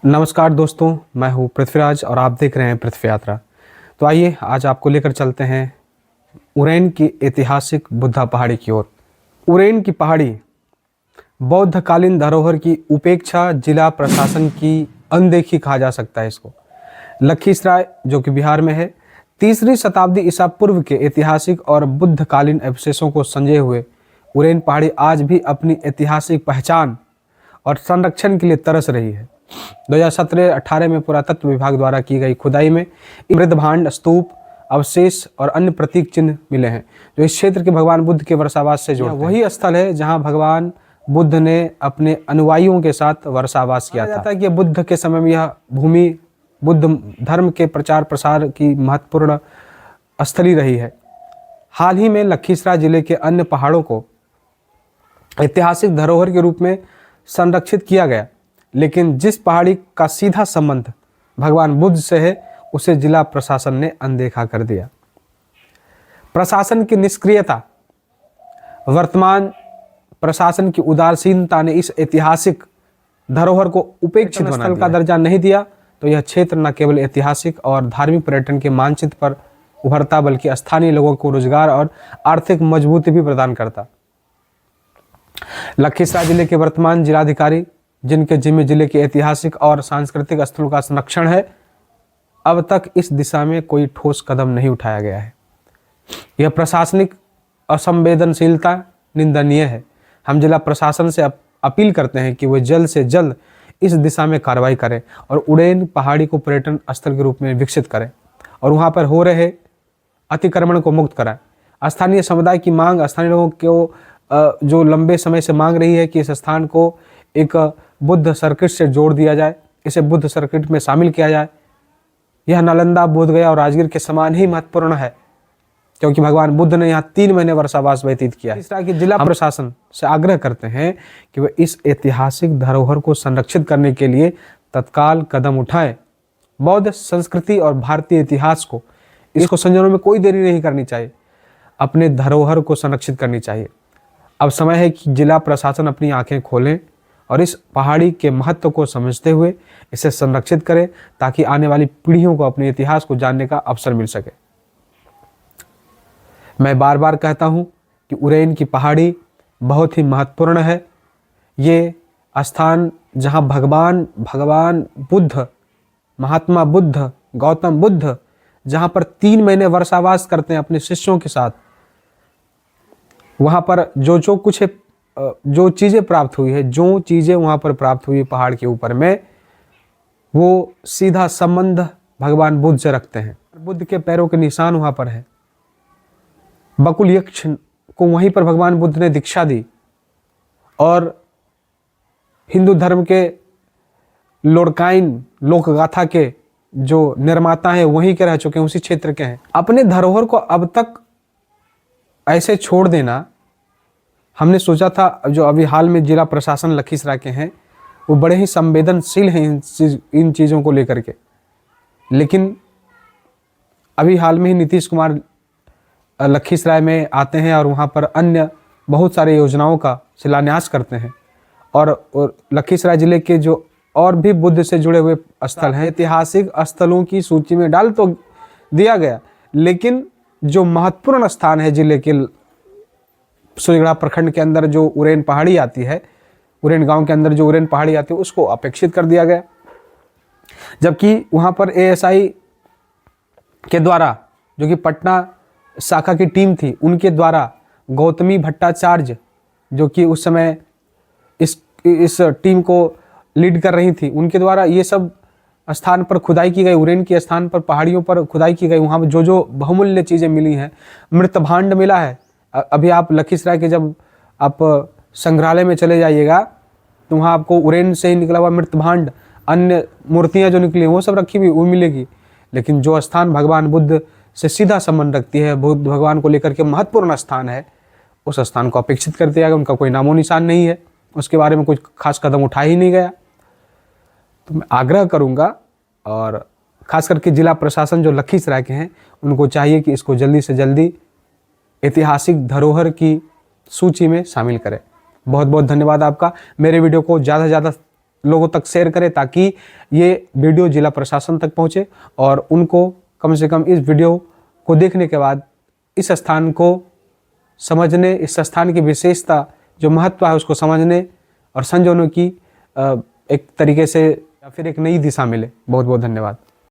नमस्कार दोस्तों, मैं हूं पृथ्वीराज और आप देख रहे हैं पृथ्वी यात्रा। तो आइए आज आपको लेकर चलते हैं उरैन की ऐतिहासिक बुद्धा पहाड़ी की ओर। उरैन की पहाड़ी बौद्धकालीन धरोहर की उपेक्षा, जिला प्रशासन की अनदेखी कहा जा सकता है इसको। लखीसराय जो कि बिहार में है, 3री शताब्दी ईसा पूर्व के ऐतिहासिक और बुद्धकालीन अवशेषों को संजोए हुए उरैन पहाड़ी आज भी अपनी ऐतिहासिक पहचान और संरक्षण के लिए तरस रही है। 2017-18 में पुरातत्व विभाग द्वारा की गई खुदाई में मृदभांड, स्तूप, अवशेष और अन्य प्रतीक चिन्ह मिले हैं जो इस क्षेत्र के भगवान बुद्ध के वर्षावास से जोड़ते हैं। वही स्थल है जहां भगवान बुद्ध ने अपने अनुयायियों के साथ वर्षावास किया था। कि बुद्ध के समय में यह भूमि बुद्ध धर्म के प्रचार प्रसार की महत्वपूर्ण स्थली रही है। हाल ही में लखीसराय जिले के अन्य पहाड़ों को ऐतिहासिक धरोहर के रूप में संरक्षित किया गया, लेकिन जिस पहाड़ी का सीधा संबंध भगवान बुद्ध से है उसे जिला प्रशासन ने अनदेखा कर दिया। प्रशासन की निष्क्रियता, वर्तमान प्रशासन की उदासीनता ने इस ऐतिहासिक धरोहर को उपेक्षित स्थल का दर्जा नहीं दिया, तो यह क्षेत्र न केवल ऐतिहासिक और धार्मिक पर्यटन के मानचित्र पर उभरता बल्कि स्थानीय लोगों को रोजगार और आर्थिक मजबूती भी प्रदान करता। लखीसराय जिले के वर्तमान जिलाधिकारी, जिनके जिम्मे जिले के ऐतिहासिक और सांस्कृतिक स्थलों का संरक्षण है, अब तक इस दिशा में कोई ठोस कदम नहीं उठाया गया है। यह प्रशासनिक असंवेदनशीलता निंदनीय है। हम जिला प्रशासन से अपील करते हैं कि वे जल्द से जल्द इस दिशा में कार्रवाई करें और उरैन पहाड़ी को पर्यटन स्थल के रूप में विकसित करें और वहां पर हो रहे अतिक्रमण को मुक्त कराएं। स्थानीय समुदाय की मांग, स्थानीय लोगों को जो लंबे समय से मांग रही है कि इस स्थान को एक बुद्ध सर्किट से जोड़ दिया जाए, इसे बुद्ध सर्किट में शामिल किया जाए। यह नालंदा, बोधगया और राजगीर के समान ही महत्वपूर्ण है, क्योंकि भगवान बुद्ध ने यहाँ 3 महीने वर्षावास व्यतीत किया। इस तरह की जिला प्रशासन से आग्रह करते हैं कि वे इस ऐतिहासिक धरोहर को संरक्षित करने के लिए तत्काल कदम उठाएं। बौद्ध संस्कृति और भारतीय इतिहास को इसको संजोने में कोई देरी नहीं करनी चाहिए। अपने धरोहर को संरक्षित करनी चाहिए। अब समय है कि जिला प्रशासन अपनी आंखें खोलें और इस पहाड़ी के महत्व को समझते हुए इसे संरक्षित करें, ताकि आने वाली पीढ़ियों को अपने इतिहास को जानने का अवसर मिल सके। मैं बार बार कहता हूं कि उरैन की पहाड़ी बहुत ही महत्वपूर्ण है। ये स्थान जहां भगवान बुद्ध, महात्मा बुद्ध, गौतम बुद्ध जहां पर 3 महीने वर्षावास करते हैं अपने शिष्यों के साथ, वहां पर जो कुछ जो चीज़ें प्राप्त हुई है, जो चीज़ें वहाँ पर प्राप्त हुई पहाड़ के ऊपर में, वो सीधा संबंध भगवान बुद्ध से रखते हैं। बुद्ध के पैरों के निशान वहाँ पर है। बकुल यक्ष को वहीं पर भगवान बुद्ध ने दीक्षा दी और हिंदू धर्म के लोडकाइन लोकगाथा के जो निर्माता हैं वहीं के रह चुके हैं, उसी क्षेत्र के हैं। अपने धरोहर को अब तक ऐसे छोड़ देना, हमने सोचा था जो अभी हाल में जिला प्रशासन लखीसराय के हैं वो बड़े ही संवेदनशील हैं इन चीज़ों को लेकर के, लेकिन अभी हाल में ही नीतीश कुमार लखीसराय में आते हैं और वहाँ पर अन्य बहुत सारे योजनाओं का शिलान्यास करते हैं और लखीसराय जिले के जो और भी बुद्ध से जुड़े हुए स्थल हैं, ऐतिहासिक स्थलों की सूची में डाल तो दिया गया, लेकिन जो महत्वपूर्ण स्थान है जिले के सुजगड़ा प्रखंड के अंदर जो उरैन पहाड़ी आती है, उरैन गांव के अंदर जो उरैन पहाड़ी आती है, उसको अपेक्षित कर दिया गया। जबकि वहां पर एएसआई के द्वारा, जो कि पटना शाखा की टीम थी, उनके द्वारा गौतमी भट्टाचार्य, जो कि उस समय इस टीम को लीड कर रही थी, उनके द्वारा ये सब स्थान पर खुदाई की गई। उरैन के स्थान पर पहाड़ियों पर खुदाई की गई। वहाँ पर जो बहुमूल्य चीज़ें मिली हैं, मृतभांड मिला है। अभी आप लखीसराय के जब आप संग्रहालय में चले जाइएगा तो वहाँ आपको उरैन से ही निकला हुआ मृतभांड, अन्य मूर्तियाँ जो निकली वो सब रखी हुई वो मिलेगी। लेकिन जो स्थान भगवान बुद्ध से सीधा संबंध रखती है, बुद्ध भगवान को लेकर के महत्वपूर्ण स्थान है, उस स्थान को अपेक्षित कर दिया गया। उनका कोई नामो निशान नहीं है, उसके बारे में कुछ खास कदम उठा ही नहीं गया। तो मैं आग्रह करूँगा और ख़ास करके जिला प्रशासन जो लखीसराय के हैं उनको चाहिए कि इसको जल्दी से जल्दी ऐतिहासिक धरोहर की सूची में शामिल करें। बहुत बहुत धन्यवाद आपका। मेरे वीडियो को ज़्यादा से ज़्यादा लोगों तक शेयर करें ताकि ये वीडियो जिला प्रशासन तक पहुंचे और उनको कम से कम इस वीडियो को देखने के बाद इस स्थान को समझने, इस स्थान की विशेषता जो महत्व है उसको समझने और संजोने की एक तरीके से या फिर एक नई दिशा मिले। बहुत बहुत धन्यवाद।